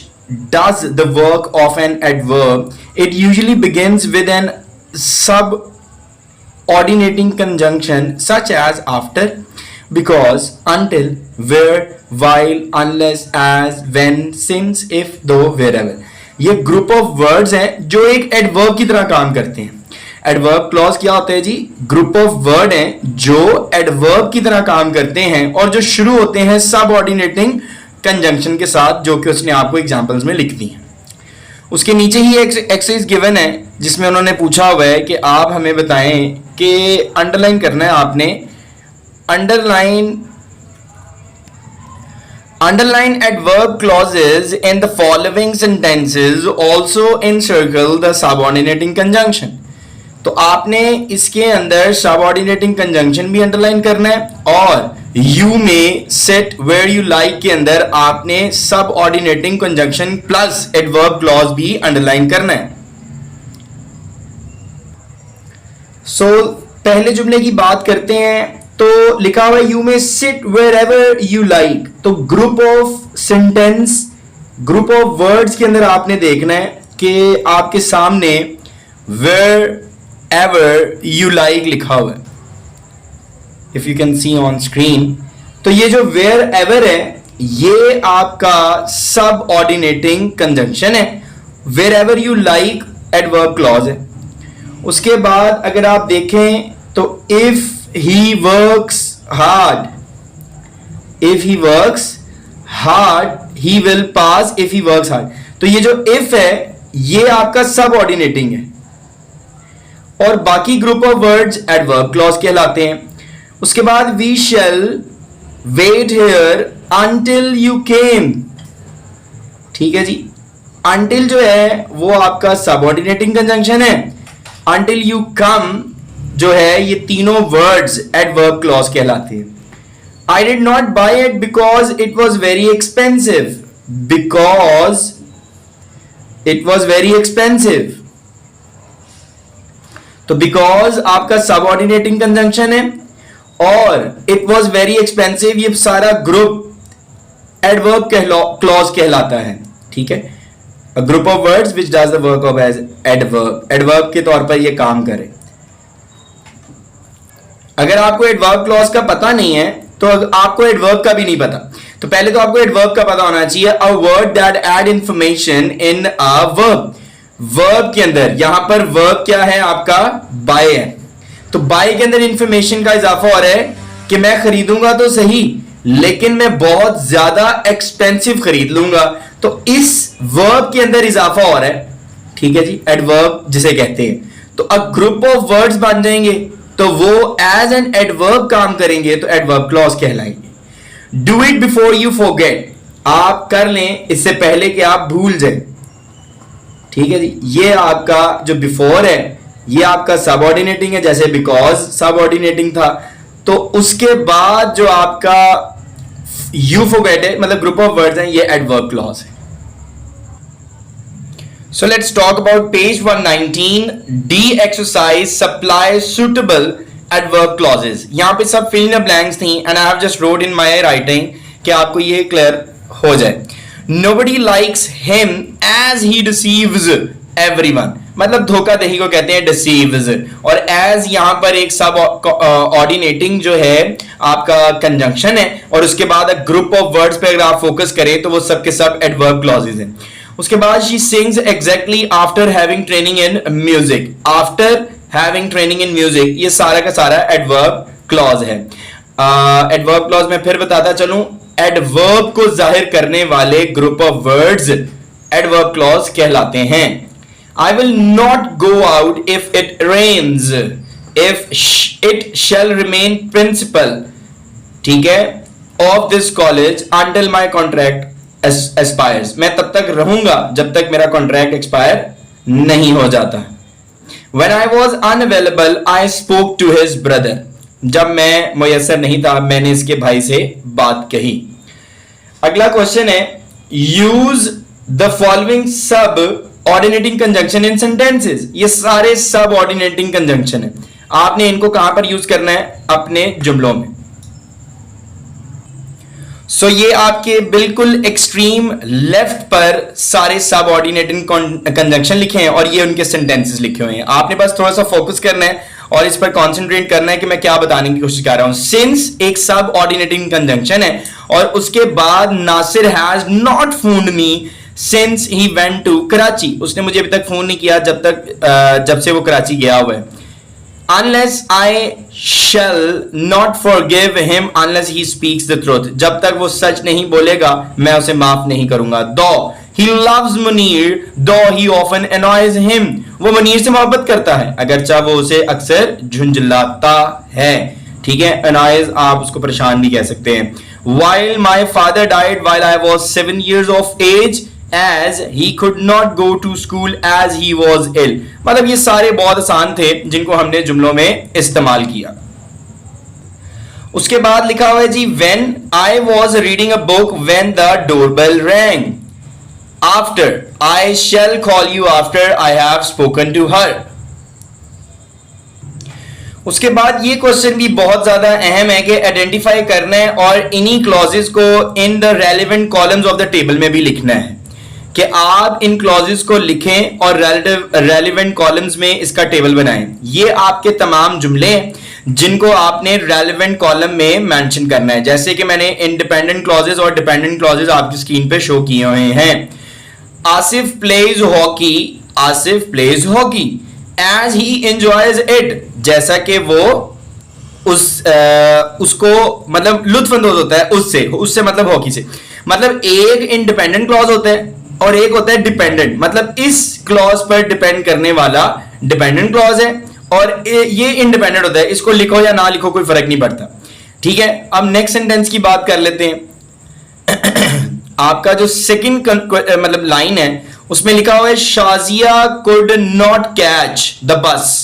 does the work of an adverb. It usually begins with an subordinating conjunction such as after, because, until, where, while, unless, as, when, since, if, though, wherever. ये group of words हैं जो एक adverb की तरह काम करते हैं। adverb clause क्या होता है जी, group of word हैं जो adverb की तरह काम करते हैं और जो शुरू होते हैं subordinating कंजंक्शन के साथ, जो कि उसने आपको एग्जांपल्स में लिख दी है। उसके नीचे ही एक एक्सरसाइज गिवन है जिसमें उन्होंने पूछा हुआ है कि आप हमें बताएं कि अंडरलाइन करना है आपने, underline adverb clauses in the following sentences also encircle the subordinating conjunction. तो आपने इसके अंदर सबऑर्डिनेटिंग कंजंक्शन भी अंडरलाइन करना है और यू में सेट वेयर यू लाइक के अंदर आपने subordinating conjunction plus adverb clause भी अंडरलाइन करना है। सो पहले जुमले की बात करते हैं। तो लिखा हुआ है you may sit wherever you like. तो group of sentence, group of words के अंदर आपने देखना है कि आपके सामने वेयर एवर यू लाइक लिखा हुआ है, if you can see on screen. तो ये जो वेयर एवर है ये आपका सब ऑर्डिनेटिंग कंजंक्शन है। Wherever you like adverb clause है। उसके बाद अगर आप देखें तो if he works hard, if he works hard he will pass if he works hard. तो ये जो इफ है ये आपका सब ऑर्डिनेटिंग है और बाकी group of words adverb clause कहलाते हैं। उसके बाद we shall wait here until you came, ठीक है जी। अंटिल जो है वो आपका सबऑर्डिनेटिंग कंजंक्शन है। अंटिल यू कम जो है ये तीनों वर्ड्स एडवर्ब क्लॉज कहलाते हैं। I did not buy it because it was very expensive. Because it was very expensive. तो बिकॉज आपका सबऑर्डिनेटिंग कंजंक्शन है और इट वॉज वेरी एक्सपेंसिव, ये सारा ग्रुप एडवर्ब क्लॉज कहलाता है। ठीक है, a group of words which does the work of as adverb, adverb के तौर पर ये काम करे। अगर आपको एडवर्ब क्लॉज का पता नहीं है तो आपको एडवर्ब का भी नहीं पता। तो पहले तो आपको एडवर्ब का पता होना चाहिए। A word that add information in a verb, verb के अंदर, यहां पर वर्ब क्या है आपका, बाय है। तो बाय के अंदर इंफॉर्मेशन का इजाफा हो रहा है कि मैं खरीदूंगा तो सही लेकिन मैं बहुत ज्यादा एक्सपेंसिव खरीद लूंगा, तो इस वर्ब के अंदर इजाफा हो रहा है। ठीक है जी, एडवर्ब जिसे कहते हैं। तो अ ग्रुप ऑफ वर्ड्स बन जाएंगे तो वो एज एन एडवर्ब काम करेंगे तो एडवर्ब क्लॉज कहलाएंगे। Do it before you forget, आप कर लें इससे पहले कि आप भूल जाए। ठीक है जी, ये आपका जो बिफोर है ये आपका सबऑर्डिनेटिंग है, जैसे बिकॉज सबऑर्डिनेटिंग था। तो उसके बाद जो आपका यू फॉरगेट है, मतलब ग्रुप ऑफ वर्ड्स हैं, ये एडवर्ब क्लॉज है। So let's talk about page 119, D exercise, supply suitable adverb clauses. यहाँ पे सब fill in the blanks थी and I have just wrote in my writing कि आपको ये clear हो जाए। Nobody likes him as he deceives everyone, मतलब धोखाधही को कहते हैं deceives, और as यहाँ पर एक सब ऑर्डिनेटिंग जो है आपका कंजंक्शन है और उसके बाद ग्रुप ऑफ वर्ड्स पे अगर आप फोकस करें तो वो सब के सब एडवर्ब क्लॉजेज हैं। उसके बाद she sings exactly after having training in music, after having training in music, ये सारा का सारा एडवर्ब क्लॉज है। एडवर्ब क्लॉज मैं फिर बताता चलूं, एडवर्ब को जाहिर करने वाले group of words adverb clause कहलाते हैं। I will not go out if it rains, if it shall remain principal, ठीक है, of this college until my contract expires, मैं तब तक रहूंगा जब तक मेरा कॉन्ट्रैक्ट एक्सपायर नहीं हो जाता। When I was unavailable, I spoke to his brother, जब मैं मुयस्सर नहीं था मैंने इसके भाई से बात कही। अगला क्वेश्चन है, यूज द फॉलोइंग सब ऑर्डिनेटिंग कंजंक्शन इन सेंटेंसेस, ये सारे सब ऑर्डिनेटिंग कंजंक्शन है, आपने इनको कहां पर यूज करना है, अपने जुमलों में। सो ये आपके बिल्कुल एक्सट्रीम लेफ्ट पर सारे सब ऑर्डिनेटिंग कंजंक्शन लिखे हैं और ये उनके सेंटेंसेस लिखे हुए हैं। आपने बस थोड़ा सा फोकस करना है और इस पर कॉन्सेंट्रेट करना है कि मैं क्या बताने की कोशिश कर रहा हूं। सिंस एक सब ऑर्डिनेटिंग कंजंक्शन है और उसके बाद Nasir has not phoned me since he went to Karachi, उसने मुझे अभी तक फोन नहीं किया जब से वो कराची गया हुआ है। Unless I shall not forgive him unless he speaks the truth, जब तक वो सच नहीं बोलेगा मैं उसे माफ नहीं करूंगा। Though he loves Munir, though he often annoys him, वो मुनीर से मोहब्बत करता है अगरचा वो उसे अक्सर झुंझलाता है। ठीक है, annoys आप उसको परेशान भी कह सकते हैं। While my father died while I was 7 years of age, as he could not go to school as he was ill, मतलब ये सारे बहुत आसान थे जिनको हमने जुमलों में इस्तेमाल किया। उसके बाद लिखा हुआ है जी, when I was reading a book when the doorbell rang, after I shall call you after I have spoken to her। उसके बाद ये क्वेश्चन भी बहुत ज्यादा अहम है कि आइडेंटिफाई करना है और इन्हीं क्लॉजेस को in the relevant columns of the table में भी लिखना है कि आप इन क्लॉजेस को लिखें और रेलेवेंट कॉलम्स में इसका टेबल बनाएं। ये आपके तमाम जुमले हैं जिनको आपने रेलेवेंट कॉलम में मेंशन करना है, जैसे कि मैंने इंडिपेंडेंट क्लॉजेस और डिपेंडेंट क्लॉजेस आपकी स्क्रीन पे शो किए हुए हैं। Asif plays hockey, Asif plays hockey as he enjoys it, जैसा कि वो उसको मतलब लुत्फअंदोज होता है उससे मतलब हॉकी से। मतलब एक इंडिपेंडेंट क्लॉज होता है और एक होता है डिपेंडेंट, मतलब इस क्लॉज पर डिपेंड करने वाला डिपेंडेंट क्लॉज है और ये इंडिपेंडेंट होता है, इसको लिखो या ना लिखो कोई फर्क नहीं पड़ता। ठीक है, अब नेक्स्ट सेंटेंस की बात कर लेते हैं। आपका जो सेकंड मतलब लाइन है उसमें लिखा हुआ है Shazia could not catch the bus,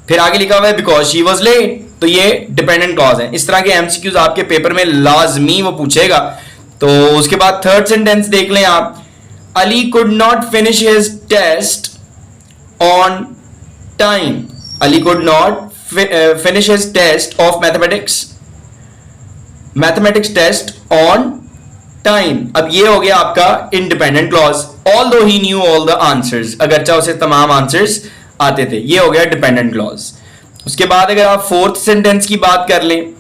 फिर आगे लिखा हुआ है बिकॉज शी वॉज लेट, तो ये डिपेंडेंट क्लॉज है। इस तरह के एमसीक्यूज आपके पेपर में लाजमी वो पूछेगा। तो उसके बाद थर्ड सेंटेंस देख लें आप, Ali could not finish his test on time. Ali could not finish his test of mathematics test on time. अब ये हो गया आपका independent clause. Although he knew all the answers, अगरचा उसे तमाम आंसर्स आते थे. ये हो गया डिपेंडेंट क्लॉज. उसके बाद अगर आप फोर्थ सेंटेंस की बात कर लें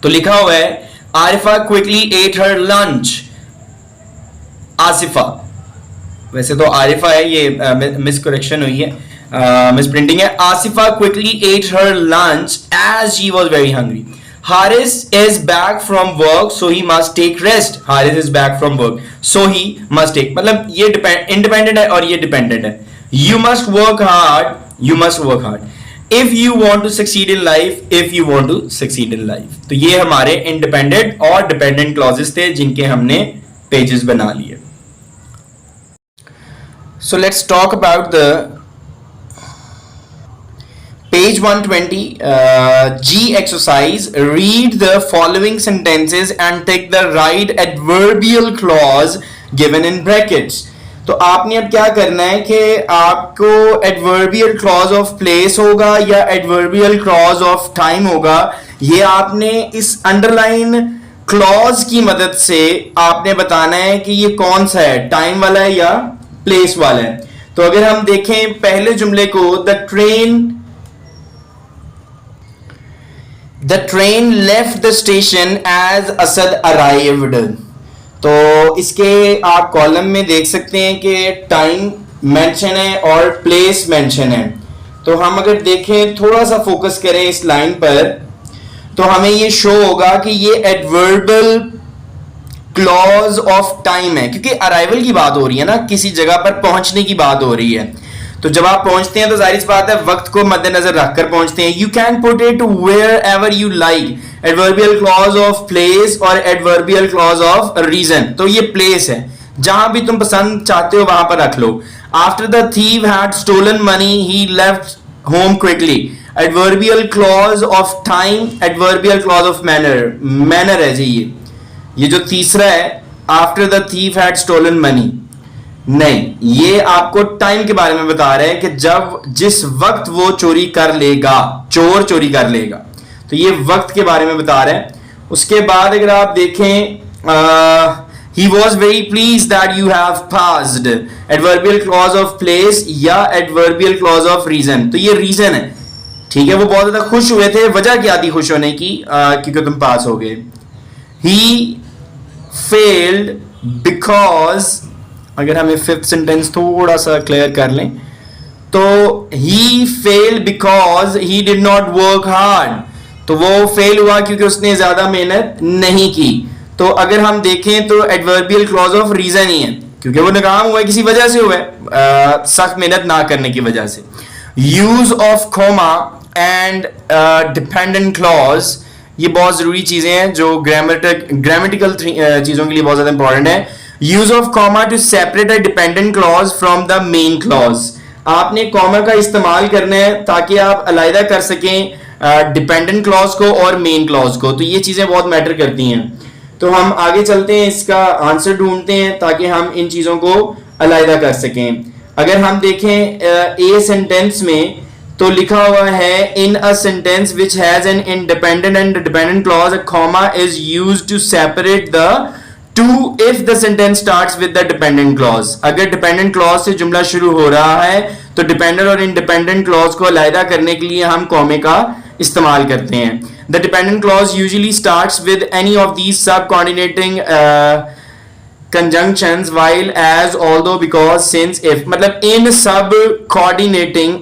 तो लिखा हुआ है Arifa quickly ate her lunch. Asifa, वैसे तो आरिफा है, ये मिस करेक्शन हुई है, मिस प्रिंटिंग है. Asifa quickly ate her lunch as she was very hungry. Haris is back from work so he must take rest. Haris is back from work so he must take, मतलब ये इंडिपेंडेंट है और ये डिपेंडेंट है. You must work hard if you want to succeed in life, if you want to succeed in life. तो ये हमारे इंडिपेंडेंट और डिपेंडेंट क्लॉजेस थे जिनके हमने पेजेस बना लिए. So let's talk about the page 120 G exercise. Read the following sentences and take the right adverbial clause given in brackets. तो आपने अब क्या करना है कि आपको adverbial clause of place होगा या adverbial clause of time होगा, ये आपने इस underline clause की मदद से आपने बताना है कि ये कौन सा है, time वाला है या प्लेस वाला है. तो अगर हम देखें पहले जुमले को, the train left the station as Asad arrived. तो इसके आप कॉलम में देख सकते हैं कि टाइम मेंशन है और प्लेस मेंशन है. तो हम अगर देखें, थोड़ा सा फोकस करें इस लाइन पर, तो हमें ये शो होगा कि ये एडवर्बल क्लॉज ऑफ टाइम है, क्योंकि अराइवल की बात हो रही है ना, किसी जगह पर पहुंचने की बात हो रही है. तो जब आप पहुंचते हैं तो जाहिर सी बात है वक्त को मद्देनजर रखकर पहुंचते हैं. You can put it wherever you like. Adverbial clause of place और एडवर्बियल क्लॉज ऑफ रीजन. तो ये प्लेस है, जहां भी तुम पसंद चाहते हो वहां पर रख लो. After the thief had stolen money he left home quickly. Adverbial clause of time, adverbial clause of manner है जी. ये जो तीसरा है, after the thief had stolen money, नहीं, ये आपको टाइम के बारे में बता रहे हैं कि जब जिस वक्त वो चोरी कर लेगा, चोर चोरी कर लेगा. तो ये वक्त के बारे में बता रहे हैं. उसके बाद अगर आप देखें, he was very pleased that you have passed. adverbial clause of place या adverbial clause of reason. तो ये रीजन है, ठीक है. वो बहुत ज्यादा खुश हुए थे. वजह क्या थी खुश होने की? क्योंकि तुम पास हो गए. He failed because, अगर हमें फिफ्थ सेंटेंस थोड़ा सा क्लियर कर लें तो he failed because he did not work hard. तो वो फेल हुआ क्योंकि उसने ज्यादा मेहनत नहीं की. तो अगर हम देखें तो एडवर्बियल क्लॉज ऑफ रीजन ही है, क्योंकि वो नाकाम हुआ है, किसी वजह से हुआ है, सख्त मेहनत ना करने की वजह से. Use of comma and dependent clause, ये बहुत जरूरी चीजें हैं जो ग्रामेटिकल चीजों के लिए बहुत ज्यादा इंपॉर्टेंट है. Use of comma two separate a dependent clause from the main clause. आपने कॉमा का इस्तेमाल करना है ताकि आप अलग कर सकें डिपेंडेंट क्लॉज को और मेन क्लॉज को. तो ये चीजें बहुत मैटर करती हैं. तो हम आगे चलते हैं, इसका आंसर ढूंढते हैं ताकि हम इन चीजों को अलग कर सकें. अगर हम देखें ए सेंटेंस में तो लिखा हुआ है in a sentence which has an independent and dependent clause a comma is used to separate the two if the sentence starts with the dependent clause. अगर डिपेंडेंट क्लॉज से जुमला शुरू हो रहा है तो डिपेंडेंट और इंडिपेंडेंट क्लॉज को अलग करने के लिए हम कॉमे का इस्तेमाल करते हैं. The dependent clause usually starts with any of these sub coordinating conjunctions while as although because since if, मतलब इन सब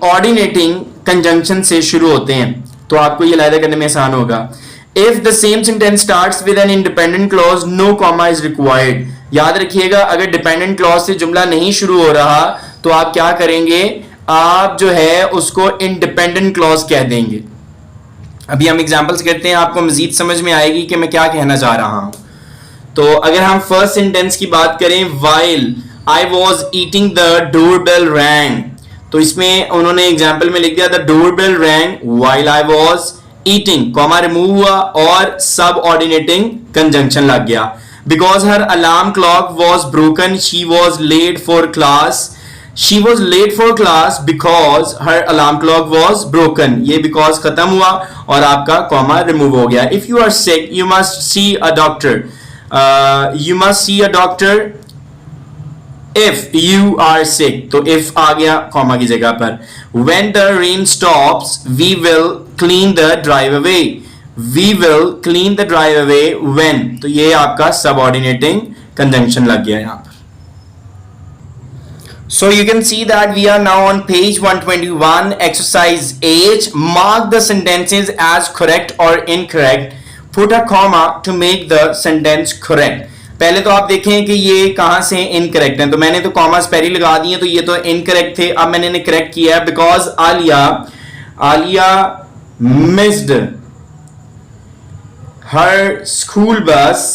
ordinating conjunction से शुरू होते हैं. तो आपको ये अलग करने में आसान होगा. If the same sentence starts with an independent clause, no comma is required. याद रखिएगा, अगर dependent clause से जुमला नहीं शुरू हो रहा तो आप क्या करेंगे, आप जो है उसको independent clause कह देंगे. अभी हम एग्जाम्पल्स करते हैं, आपको मजीद समझ में आएगी कि मैं क्या कहना चाह रहा हूं. तो अगर हम फर्स्ट सेंटेंस की बात करें, while I was eating the doorbell rang, तो इसमें उन्होंने एग्जाम्पल में लिख दिया the doorbell rang while I was eating, comma remove हुआ और सब ऑर्डिनेटिंग कंजंक्शन लग गया. because her alarm clock was broken, she was late for class. She was late for class because her alarm clock was broken. ये because खत्म हुआ और आपका कॉमा रिमूव हो गया. If you are sick, you must see a doctor. You must see a doctor if you are sick. तो if आ गया कॉमा की जगह पर. When the rain stops, we will clean the driveway. We will clean the driveway when. तो ये आपका subordinating conjunction लग गया यहाँ पर. So you can see that we are now on page 121, exercise H. Mark the sentences as correct or incorrect. Put a comma to make the sentence correct. पहले तो आप देखें कि ये कहां से इनकरेक्ट है. तो मैंने तो कॉमास पहले लगा दिए, तो ये तो इनकरेक्ट थे. अब मैंने इन्हें करेक्ट किया है. Because Alia missed her school bus,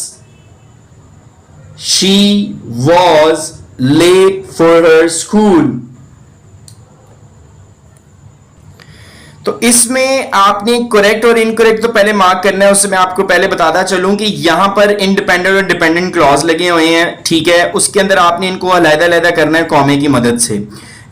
she was late for her school. तो इसमें आपने करेक्ट और इनकरेक्ट तो पहले मार्क करना है. उससे मैं आपको पहले बताता चलूं कि यहां पर इंडिपेंडेंट और डिपेंडेंट क्लॉज लगे हुए हैं, ठीक है. उसके अंदर आपने इनको अलग-अलग करना है कॉमे की मदद से.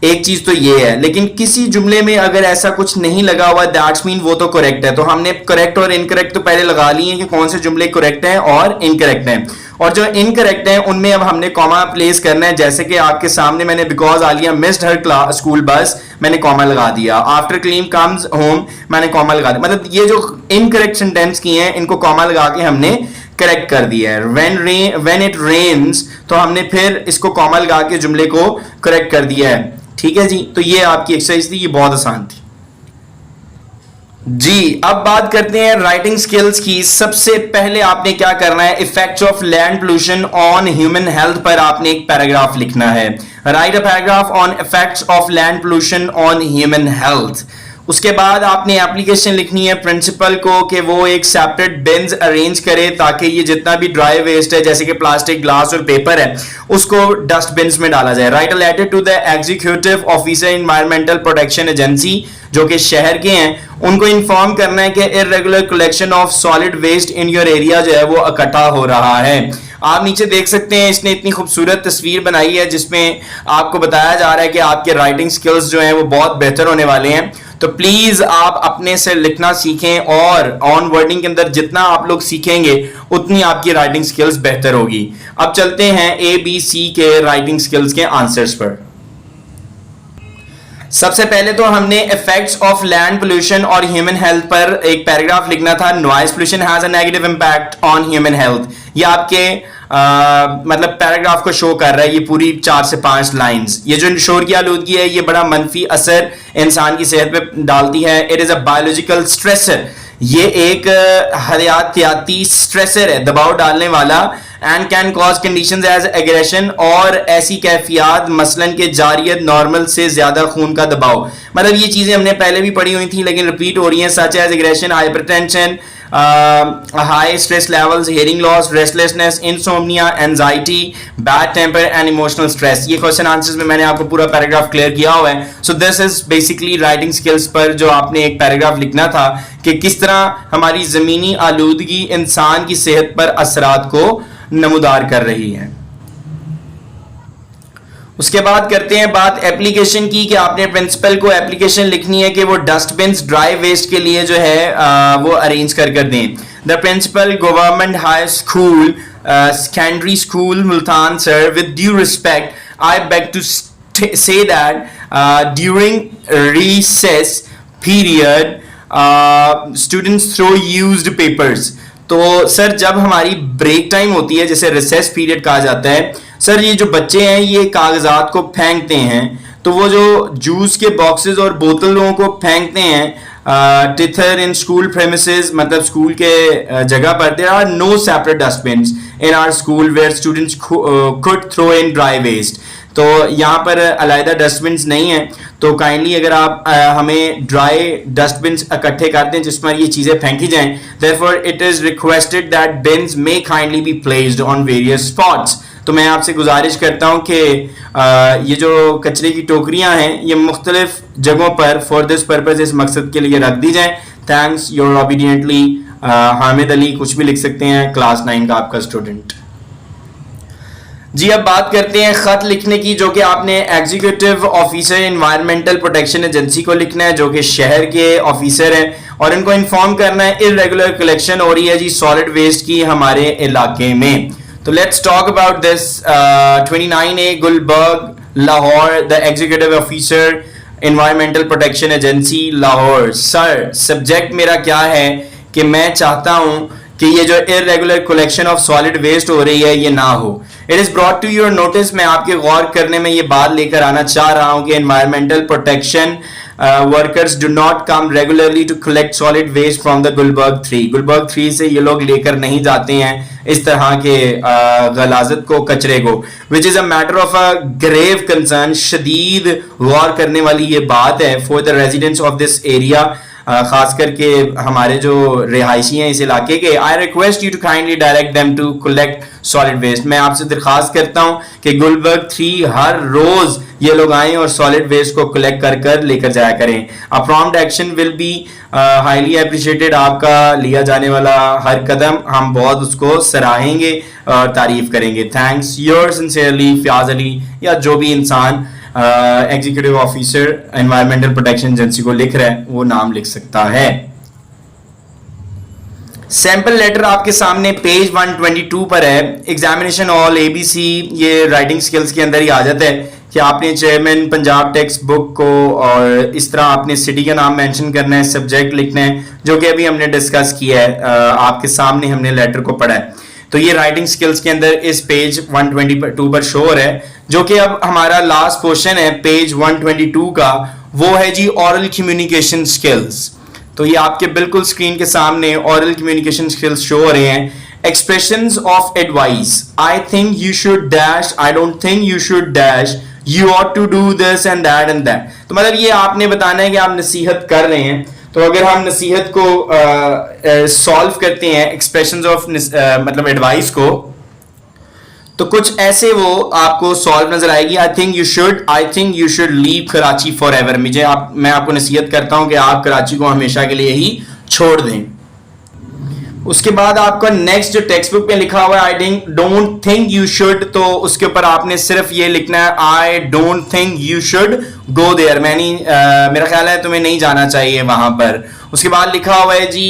एक चीज तो ये है. लेकिन किसी जुमले में अगर ऐसा कुछ नहीं लगा हुआ, दैट्स मीन वो तो करेक्ट है. तो हमने करेक्ट और इनकरेक्ट तो पहले लगा लिए कि कौन से जुमले करेक्ट हैं और इनकरेक्ट हैं. और जो इनकरेक्ट हैं उनमें अब हमने कॉमा प्लेस करना है. जैसे कि आपके सामने मैंने because Alia missed her school बस, मैंने कॉमा लगा दिया. आफ्टर क्लीम कम्स होम, मैंने कॉमा लगा दिया. मतलब ये जो इनकरेक्ट सेंटेंस किए हैं इनको कॉमा लगा के हमने करेक्ट कर दिया है. व्हेन इट रेन्स, तो हमने फिर इसको कॉमा लगा के जुमले को करेक्ट कर दिया है. ठीक है जी. तो ये आपकी एक्सरसाइज थी, ये बहुत आसान थी जी. अब बात करते हैं राइटिंग स्किल्स की. सबसे पहले आपने क्या करना है, effects of land pollution on human health पर आपने एक पैराग्राफ लिखना है. Right a paragraph on effects of land pollution on human health. उसके बाद आपने एप्लीकेशन लिखनी है प्रिंसिपल को कि वो एक सेपरेट बिन्स अरेंज करे ताकि ये जितना भी ड्राई वेस्ट है जैसे कि प्लास्टिक, ग्लास और पेपर है उसको डस्ट बिन्स में डाला जाए. Write a letter to the executive officer environmental protection agency, जो कि शहर के हैं, उनको इन्फॉर्म करना है कि irregular collection of solid waste in your area जो है वो इकट्ठा हो रहा है. आप नीचे देख सकते हैं इसने इतनी खूबसूरत तस्वीर बनाई है जिसमें आपको बताया जा रहा है कि आपके राइटिंग स्किल्स जो हैं वो बहुत बेहतर होने वाले हैं. तो प्लीज आप अपने से लिखना सीखें और ऑन वर्डिंग के अंदर जितना आप लोग सीखेंगे उतनी आपकी राइटिंग स्किल्स बेहतर होगी. अब चलते हैं ABC के राइटिंग स्किल्स के आंसर्स पर. सबसे पहले तो हमने इफेक्ट्स ऑफ लैंड पोल्यूशन और ह्यूमन हेल्थ पर एक पैराग्राफ लिखना था. Noise pollution has a negative impact on human health. ये आपके मतलब पैराग्राफ को शो कर रहा है. ये पूरी 4 से 5 लाइंस. ये जो शोर की आलूदगी है ये बड़ा मनफी असर इंसान की सेहत पे डालती है. It is a biological stressor. ये एक हयातियाती स्ट्रेसर है, दबाव डालने वाला. And can cause conditions as aggression, और ऐसी कैफियत मसलन के जारियत, नॉर्मल से ज्यादा खून का दबाव. मतलब ये चीजें हमने पहले भी पढ़ी हुई थी लेकिन रिपीट हो रही हैं. Such as aggression, hypertension, high stress levels, hearing loss, restlessness, insomnia, anxiety, bad temper and emotional stress. ये क्वेश्चन आंसर्स में मैंने आपको पूरा पैराग्राफ क्लियर किया हुआ है. So this is basically writing skills पर जो आपने एक पैराग्राफ लिखना था कि किस तरह हमारी जमीनी आलूदगी इंसान की सेहत पर असरात को नमूदार कर रही है. उसके बाद करते हैं बात एप्लीकेशन की कि आपने प्रिंसिपल को एप्लीकेशन लिखनी है कि वो डस्टबिन्स ड्राई वेस्ट के लिए जो है वो अरेंज कर दें. The principal government high school secondary school Multan sir, with due respect I beg to say that during recess period students throw used papers. तो सर जब हमारी ब्रेक टाइम होती है, जैसे रिसेस पीरियड कहा जाता है, सर ये जो बच्चे हैं ये कागजात को फेंकते हैं. तो वो जो जूस के बॉक्सेस और बोतलों को फेंकते हैं टिथर इन स्कूल प्रेमिसेस, मतलब स्कूल के जगह पर. There are no separate dustbins in our school where students could throw in dry waste. तो यहाँ पर अलग डस्टबिन नहीं है. तो काइंडली अगर आप हमें ड्राई डस्टबिन इकट्ठे करते हैं जिसमें ये चीज़ें फेंकी जाएं. Therefore it is requested that beans may kindly be placed on various spots. तो मैं आपसे गुजारिश करता हूँ कि ये जो कचरे की टोकरियाँ हैं ये मुख्तलिफ जगहों पर फॉर दिस पर्पज, इस मकसद के लिए रख दी जाएं. Thanks your obediently Hamid Ali. कुछ भी लिख सकते हैं, क्लास 9 का आपका स्टूडेंट. जी अब बात करते हैं खत लिखने की, जो कि आपने executive officer environmental protection agency को लिखना है, जो कि शहर के ऑफिसर हैं, और इनको इन्फॉर्म करना है इरेगुलर कलेक्शन हो रही है जी सॉलिड वेस्ट की हमारे इलाके में। तो let's talk about this. 29A Gulberg Lahore, the executive officer environmental protection agency Lahore. Sir subject मेरा क्या है कि मैं चाहता हूं कि ये जो irregular collection of solid waste हो रही है ये ना हो। It is brought to your notice, मैं आपके गौर करने में ये बात लेकर आना चाह रहा हूं कि environmental protection workers do not come regularly to collect solid waste from the Gulberg 3। Gulberg 3 से ये लोग लेकर नहीं जाते हैं इस तरह के गलाजत को, कचरे को, which is a matter of a grave concern. शदीद गौर करने वाली ये बात है for the residents of this area, खास करके हमारे जो रिहायशी हैं इस इलाके के। I request you to kindly direct them to collect solid waste. मैं आपसे दरखास्त करता हूं कि गुलबर्ग 3 हर रोज ये लोग आएं और सॉलिड वेस्ट को कलेक्ट कर कर लेकर जाया करें। A prompt action will be highly appreciated. आपका लिया जाने वाला हर कदम हम बहुत उसको सराहेंगे और तारीफ करेंगे। Thanks, your sincerely Fayaz Ali, या जो भी इंसान executive officer environmental protection agency को लिख रहा है वो नाम लिख सकता है। सैंपल लेटर आपके सामने पेज 122 पर है। एग्जामिनेशन ऑल ABC, ये राइटिंग स्किल्स के अंदर ही आ जाता है कि आपने चेयरमैन पंजाब टेक्स्ट बुक को और इस तरह आपने सिटी का नाम मेंशन करना है, सब्जेक्ट लिखना है, जो कि अभी हमने डिस्कस किया है, आपके सामने हमने लेटर को पढ़ा है। तो ये राइटिंग स्किल्स के अंदर इस पेज 122 पर शो हो रहा है, जो कि अब हमारा लास्ट पोर्शन है पेज 122 का, वो है जी ऑरल कम्युनिकेशन स्किल्स। तो ये आपके बिल्कुल स्क्रीन के सामने ऑरल कम्युनिकेशन स्किल्स शो हो रहे हैं। Expressions of advice, I think you should dash, I don't think you should dash, you ought to do this and that. तो मतलब ये आपने बताना है कि आप नसीहत कर रहे हैं। तो अगर हम नसीहत को सॉल्व करते हैं एक्सप्रेशंस ऑफ मतलब एडवाइस को, तो कुछ ऐसे वो आपको सॉल्व नजर आएगी। आई think you should leave Karachi for ever. मैं आपको नसीहत करता हूं कि आप कराची को हमेशा के लिए ही छोड़ दें। उसके बाद आपका नेक्स्ट जो टेक्स्ट बुक में लिखा हुआ है I don't think you should, तो उसके ऊपर आपने सिर्फ ये लिखना है I don't think you should go there. मेरा ख्याल है तुम्हें नहीं जाना चाहिए वहां पर। उसके बाद लिखा हुआ है जी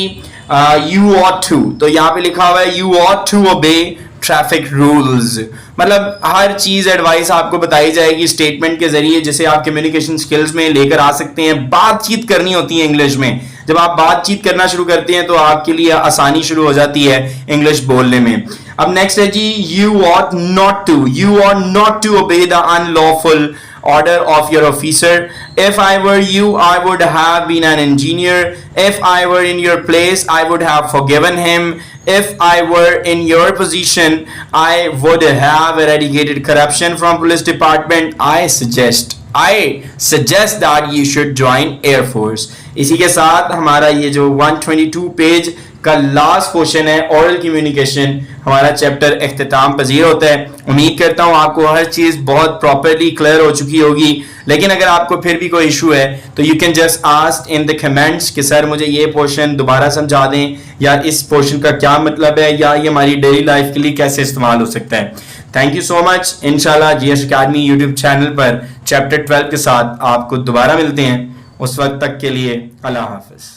यू ऑट टू, तो यहाँ पे लिखा हुआ है you ought to obey traffic rules. मतलब हर चीज एडवाइस आपको बताई जाएगी स्टेटमेंट के जरिए, जिसे आप कम्युनिकेशन स्किल्स में लेकर आ सकते हैं। बातचीत करनी होती है इंग्लिश में, जब आप बातचीत करना शुरू करते हैं तो आपके लिए आसानी शुरू हो जाती है इंग्लिश बोलने में। अब नेक्स्ट है जी you ought not to obey the unlawful order of your officer. If I were you, I would have been an engineer. If I were in your place, I would have forgiven him. If I were in your position, I would have eradicated corruption from police department. I suggest that you should join Air Force. इसी के साथ हमारा ये जो 122 पेज का लास्ट पोर्शन है ओरल कम्युनिकेशन, हमारा चैप्टर इख्तिताम पजीर होता है। उम्मीद करता हूँ आपको हर चीज़ बहुत प्रॉपरली क्लियर हो चुकी होगी। लेकिन अगर आपको फिर भी कोई इशू है तो you can just ask in the comments कि सर मुझे ये पोर्शन दोबारा समझा दें, या इस पोर्शन का क्या मतलब है, या ये हमारी डेली लाइफ के लिए कैसे इस्तेमाल हो सकता है। Thank you so much. इंशाल्लाह GS अकेडमी यूट्यूब चैनल पर चैप्टर 12 के साथ आपको दोबारा मिलते हैं। उस वक्त तक के लिए अल्लाह हाफिज।